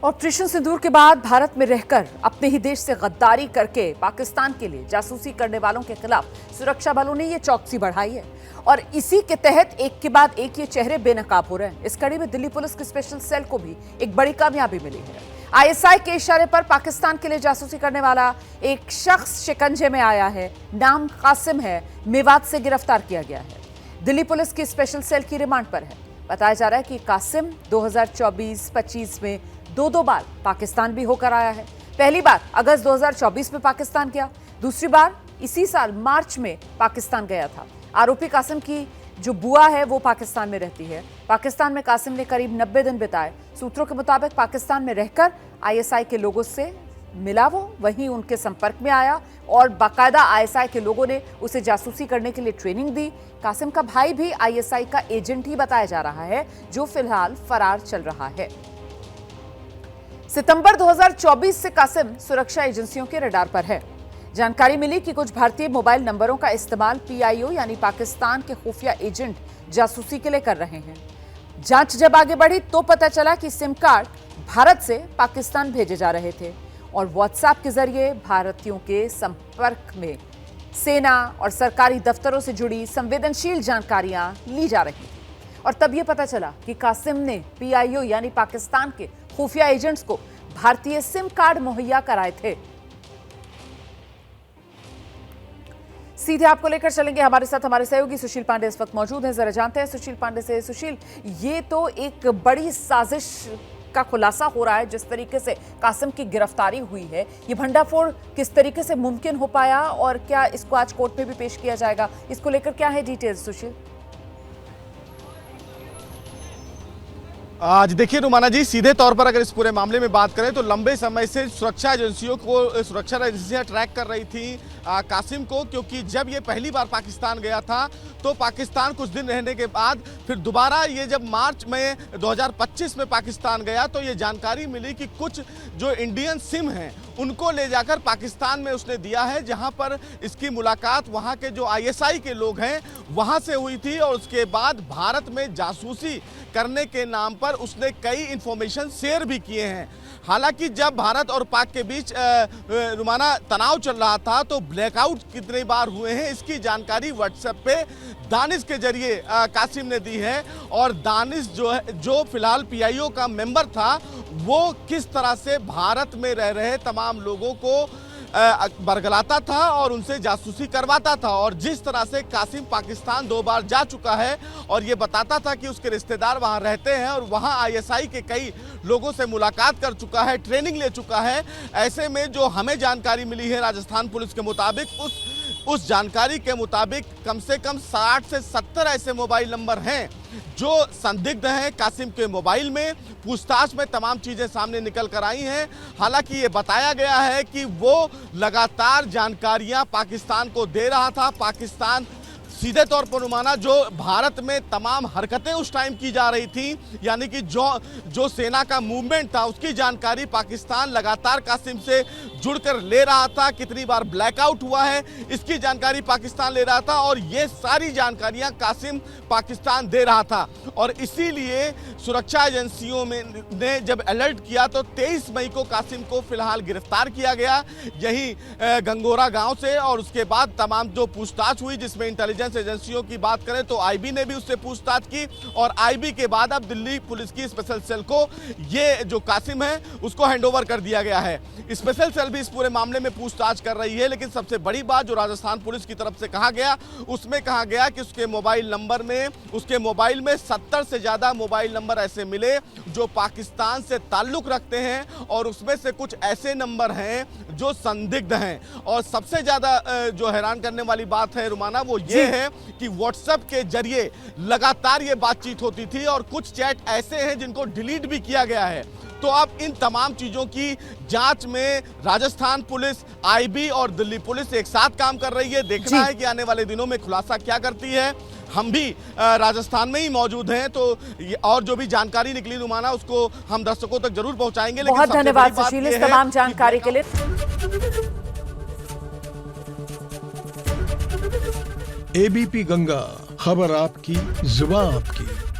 Operation सिंदूर के बाद भारत में रहकर अपने ही देश से गद्दारी करके पाकिस्तान के लिए जासूसी करने वालों के खिलाफ सुरक्षा बलों ने ये चौकसी बढ़ाई है और इसी के तहत एक के बाद एक ये चेहरे बेनकाब हो रहे हैं। इस कड़ी में दिल्ली पुलिस की स्पेशल सेल को भी एक बड़ी कामयाबी मिली है। आईएसआई के इशारे पर पाकिस्तान के लिए जासूसी करने वाला एक शख्स शिकंजे में आया है। नाम कासिम है, मेवात से गिरफ्तार किया गया है। दिल्ली पुलिस की स्पेशल सेल की रिमांड पर है। बताया जा रहा है कि कासिम 2024-25 में दो बार पाकिस्तान भी होकर आया है। पहली बार अगस्त 2024 में पाकिस्तान गया, दूसरी बार इसी साल मार्च में पाकिस्तान गया था। आरोपी कासिम की जो बुआ है वो पाकिस्तान में रहती है। पाकिस्तान में कासिम ने करीब 90 दिन बिताए। सूत्रों के मुताबिक पाकिस्तान में रहकर आईएसआई के लोगों से मिला, वो वहीं उनके संपर्क में आया और बाकायदा आईएसआई के लोगों ने उसे जासूसी करने के लिए ट्रेनिंग दी। कासिम का भाई भी आईएसआई का एजेंट ही बताया जा रहा है, जो फिलहाल फरार चल रहा है। सितंबर 2024 से कासिम सुरक्षा एजेंसियों के रडार पर है। जानकारी मिली कि कुछ भारतीय मोबाइल नंबरों का इस्तेमाल पीआईओ यानी पाकिस्तान के खुफिया एजेंट जासूसी के लिए कर रहे हैं। जांच जब आगे बढ़ी तो पता चला कि सिम कार्ड भारत से पाकिस्तान भेजे जा रहे थे और व्हाट्सएप के जरिए भारतीयों के संपर्क में सेना और सरकारी दफ्तरों से जुड़ी संवेदनशील जानकारियां ली जा रही थी। और तब यह पता चला कि कासिम ने पीआईओ यानी पाकिस्तान के खुफिया एजेंट्स को भारतीय सिम कार्ड मुहैया कराए थे। सीधे आपको लेकर चलेंगे, हमारे साथ हमारे सहयोगी सुशील पांडे इस वक्त मौजूद हैं। जरा जानते हैं सुशील पांडे से। सुशील, ये तो एक बड़ी साजिश का खुलासा हो रहा है। जिस तरीके से कासिम की गिरफ्तारी हुई है, ये भंडाफोड़ किस तरीके से मुमकिन हो पाया और क्या इसको आज कोर्ट में भी पेश किया जाएगा? इसको लेकर क्या है डिटेल्स सुशील? आज देखिए रुमाना जी, सीधे तौर पर अगर इस पूरे मामले में बात करें तो लंबे समय से सुरक्षा एजेंसियां ट्रैक कर रही थी कासिम को, क्योंकि जब ये पहली बार पाकिस्तान गया था तो पाकिस्तान कुछ दिन रहने के बाद फिर दोबारा ये जब मार्च में 2025 में पाकिस्तान गया तो ये जानकारी मिली कि कुछ जो इंडियन सिम हैं उनको ले जाकर पाकिस्तान में उसने दिया है, जहां पर इसकी मुलाकात वहां के जो आईएसआई के लोग हैं वहां से हुई थी और उसके बाद भारत में जासूसी करने के नाम पर उसने कई इंफॉर्मेशन शेयर भी किए हैं। हालांकि जब भारत और पाक के बीच रुमाना तनाव चल रहा था तो ब्लैकआउट कितने बार हुए हैं इसकी जानकारी व्हाट्सएप पे दानिश के जरिए कासिम ने दी है। और दानिश जो फिलहाल पीआईओ का मेंबर था, वो किस तरह से भारत में रह रहे तमाम लोगों को बरगलाता था और उनसे जासूसी करवाता था। और जिस तरह से कासिम पाकिस्तान 2 बार जा चुका है और ये बताता था कि उसके रिश्तेदार वहां रहते हैं और वहां आईएसआई के कई लोगों से मुलाकात कर चुका है, ट्रेनिंग ले चुका है। ऐसे में जो हमें जानकारी मिली है राजस्थान पुलिस के मुताबिक, उस जानकारी के मुताबिक कम से कम 60 से 70 ऐसे मोबाइल नंबर हैं जो संदिग्ध हैं कासिम के मोबाइल में। पूछताछ में तमाम चीजें सामने निकल कर आई हैं। हालांकि ये बताया गया है कि वो लगातार जानकारियां पाकिस्तान को दे रहा था। पाकिस्तान सीधे तौर पर रुमाना जो भारत में तमाम हरकतें उस टाइम की जा रही थी, यानी कि जो सेना का मूवमेंट था उसकी जानकारी पाकिस्तान लगातार कासिम से जुड़कर ले रहा था। कितनी बार ब्लैकआउट हुआ है इसकी जानकारी पाकिस्तान ले रहा था और ये सारी जानकारियां कासिम पाकिस्तान दे रहा था। और इसीलिए सुरक्षा एजेंसियों ने जब अलर्ट किया तो 23 मई को कासिम को फिलहाल गिरफ्तार किया गया यही गंगोरा गांव से। और उसके बाद तमाम जो पूछताछ हुई, जिसमें इंटेलिजेंस एजेंसियों की बात करें तो आईबी ने भी उससे पूछताछ की और आईबी के बाद अब दिल्ली पुलिस की स्पेशल सेल को ये जो कासिम है उसको हैंडओवर कर दिया गया है। स्पेशल सेल भी इस पूरे मामले में पूछताछ कर रही है। लेकिन सबसे बड़ी बात जो राजस्थान पुलिस की तरफ से कहा गया, उसमें कहा गया कि उसके मोबाइल में 70 से ज्यादा मोबाइल नंबर ऐसे मिले जो पाकिस्तान से ताल्लुक रखते हैं और उसमें से कुछ ऐसे नंबर हैं जो संदिग्ध हैं। और सबसे ज्यादा जो हैरान करने वाली बात है रुमाना, वो ये है कि व्हाट्सएप के जरिए लगातार ये बातचीत होती थी और कुछ चैट ऐसे हैं जिनको डिलीट भी किया गया है। तो अब इन तमाम चीजों की जांच में राजस्थान पुलिस, आईबी और दिल्ली पुलिस एक साथ काम कर रही है। देखना है कि आने वाले दिनों में खुलासा क्या करती है। हम भी राजस्थान में ही मौजूद हैं तो और जो भी जानकारी निकली रुमाना उसको हम दर्शकों तक जरूर पहुंचाएंगे। बहुत धन्यवाद सुशील इस तमाम जानकारी के लिए। एबीपी गंगा, खबर आपकी, जुबान आपकी।